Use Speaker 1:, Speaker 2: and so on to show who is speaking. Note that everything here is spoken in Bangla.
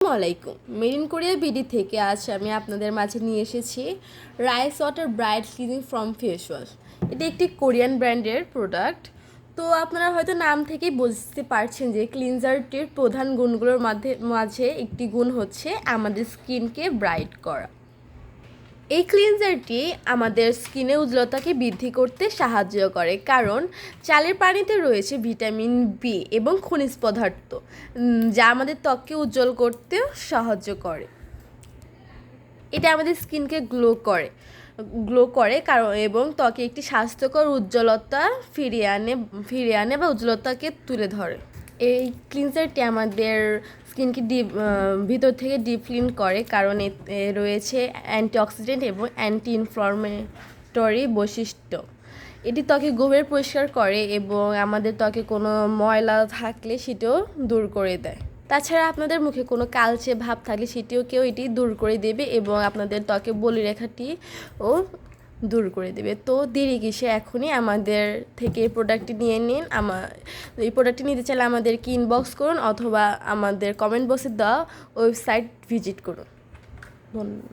Speaker 1: আসসালামাইকুম। মেরিন কোরিয়া বিডি থেকে আজ আমি আপনাদের মাঝে নিয়ে এসেছি rice water bright cleaning from face wash. এটি একটি কোরিয়ান ব্র্যান্ডের প্রোডাক্ট। তো আপনারা হয়তো নাম থেকেই বুঝতে পারছেন যে ক্লিনজারটির প্রধান গুণগুলোর মাঝে একটি গুণ হচ্ছে আমাদের স্কিনকে ব্রাইট করা। এই ক্লিনজারটি আমাদের স্কিনের উজ্জ্বলতাকে বৃদ্ধি করতে সাহায্য করে, কারণ চালের পানিতে রয়েছে ভিটামিন বি এবং খনিজ পদার্থ, যা আমাদের ত্বককে উজ্জ্বল করতেও সাহায্য করে। এটা আমাদের স্কিনকে গ্লো করে কারণ এবং ত্বকে একটি স্বাস্থ্যকর উজ্জ্বলতা ফিরিয়ে আনে বা উজ্জ্বলতাকে তুলে ধরে। এই ক্লিনজারটি আমাদের স্কিনকে ভিতর থেকে ডিপ ক্লিন করে, কারণ এতে রয়েছে অ্যান্টিঅক্সিডেন্ট এবং অ্যান্টি ইনফ্লামেটরি বৈশিষ্ট্য। এটি ত্বকে গভীর পরিষ্কার করে এবং আমাদের ত্বকে কোনো ময়লা থাকলে সেটাও দূর করে দেয়। তাছাড়া আপনাদের মুখে কোনো কালচে ভাব থাকলে সেটিও এটি দূর করে দেবে এবং আপনাদের ত্বকে বলিরেখাটিও দূর করে দেবে। তো দেরি কিসে, এখনই আমাদের থেকে এই প্রোডাক্টটি নিয়ে নিন। এই প্রোডাক্টটি নিতে চাইলে আমাদেরকে ইনবক্স করুন অথবা আমাদের কমেন্ট বক্সে দেওয়া ওয়েবসাইট ভিজিট করুন। ধন্যবাদ।